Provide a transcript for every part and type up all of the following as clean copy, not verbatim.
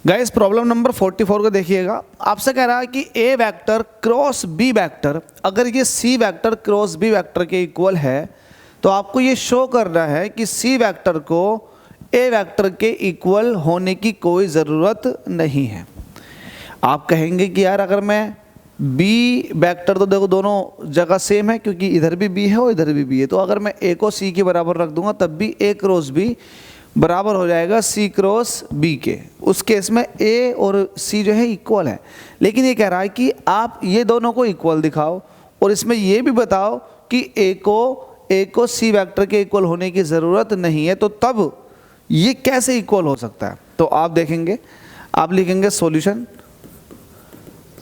Guys problem number 44 को देखिएगा। आपसे कह रहा है कि ए वेक्टर क्रॉस बी वेक्टर, अगर ये C vector cross B vector के इक्वल है तो आपको ये शो करना है कि सी वेक्टर को ए वेक्टर के इक्वल होने की कोई ज़रूरत नहीं है। आप कहेंगे कि यार अगर मैं बी वेक्टर, तो देखो दोनों जगह सेम है क्योंकि इधर भी बी है और इधर भी बी है, तो अगर मैं ए को सी के बराबर रख दूंगा तब भी ए क्रॉस बी बराबर हो जाएगा सी क्रॉस बी के। उस केस में ए और सी जो है इक्वल है, लेकिन ये कह रहा है कि आप ये दोनों को इक्वल दिखाओ और इसमें ये भी बताओ कि ए को सी वेक्टर के इक्वल होने की ज़रूरत नहीं है, तो तब ये कैसे इक्वल हो सकता है। तो आप देखेंगे, आप लिखेंगे सॉल्यूशन,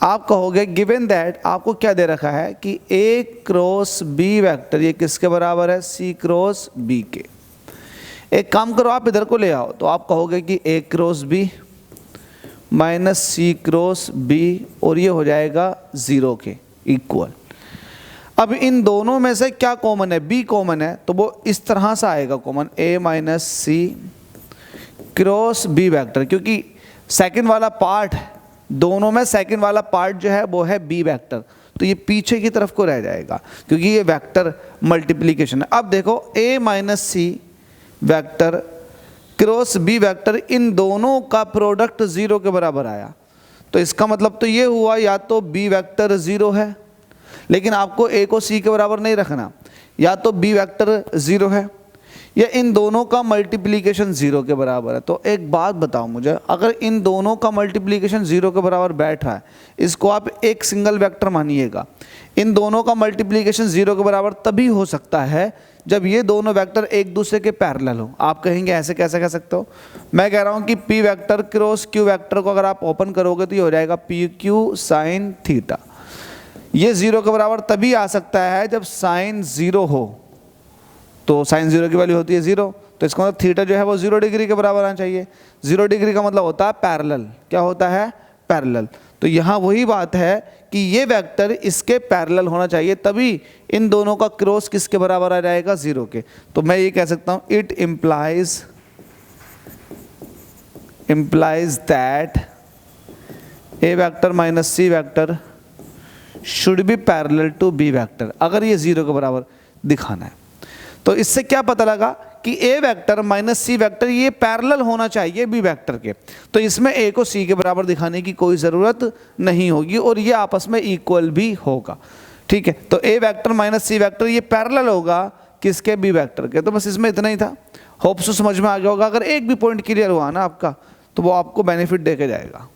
आप कहोगे गिवन दैट, आपको क्या दे रखा है कि ए क्रॉस बी वेक्टर ये किसके बराबर है, सी क्रॉस बी के। एक काम करो, आप इधर को ले आओ, तो आप कहोगे कि ए क्रॉस बी माइनस सी क्रॉस बी, और ये हो जाएगा 0 के इक्वल। अब इन दोनों में से क्या कॉमन है, बी कॉमन है, तो वो इस तरह से आएगा कॉमन, ए माइनस सी क्रॉस बी वेक्टर, क्योंकि सेकंड वाला पार्ट, दोनों में सेकंड वाला पार्ट जो है वो है बी वेक्टर, तो ये पीछे की तरफ को रह जाएगा क्योंकि ये वेक्टर मल्टीप्लिकेशन है। अब देखो ए minus c vector cross B vector, इन दोनों का प्रोडक्ट 0 के बराबर आया, तो इसका मतलब तो ये हुआ या तो बी वेक्टर 0 है, लेकिन आपको ए को सी के बराबर नहीं रखना, या तो बी वेक्टर 0 है या इन दोनों का मल्टीप्लिकेशन 0 के बराबर है। तो एक बात बताओ मुझे, अगर इन दोनों का मल्टीप्लिकेशन 0 के बराबर बैठ रहा है, इसको आप एक सिंगल वेक्टर मानिएगा, इन दोनों का मल्टीप्लिकेशन 0 के बराबर तभी हो सकता है जब ये दोनों वेक्टर एक दूसरे के पैरेलल हो। आप कहेंगे ऐसे कैसे कह सकते हो, मैं कह रहा हूँ कि P vector cross Q vector को अगर आप ओपन करोगे तो ये हो जाएगा पी क्यू साइन थीटा। ये 0 के बराबर तभी आ सकता है जब साइन 0 हो, तो साइन 0 की वैल्यू होती है 0, तो इसका मतलब थीटा जो है वो 0 डिग्री के बराबर आना चाहिए। 0 डिग्री का मतलब होता है पैरेलल, क्या होता है, पैरेलल। तो यहाँ वही बात है कि ये वेक्टर इसके पैरेलल होना चाहिए, तभी इन दोनों का क्रॉस किसके बराबर आ जाएगा, 0 के। तो मैं ये कह सकता हूँ it implies that a vector minus c vector should be parallel to b vector, अगर ये 0 के बराबर दिखाना है। तो इससे क्या पता लगा कि ए वेक्टर माइनस सी वेक्टर ये पैरेलल होना चाहिए बी वेक्टर के, तो इसमें ए को सी के बराबर दिखाने की कोई ज़रूरत नहीं होगी और ये आपस में इक्वल भी होगा। ठीक है, तो ए वेक्टर माइनस सी वेक्टर ये पैरेलल होगा किसके, बी वेक्टर के। तो बस इसमें इतना ही था, होप्स समझ में आ गया होगा। अगर एक भी पॉइंट क्लियर हुआ ना आपका, तो वो आपको बेनिफिट दे के जाएगा।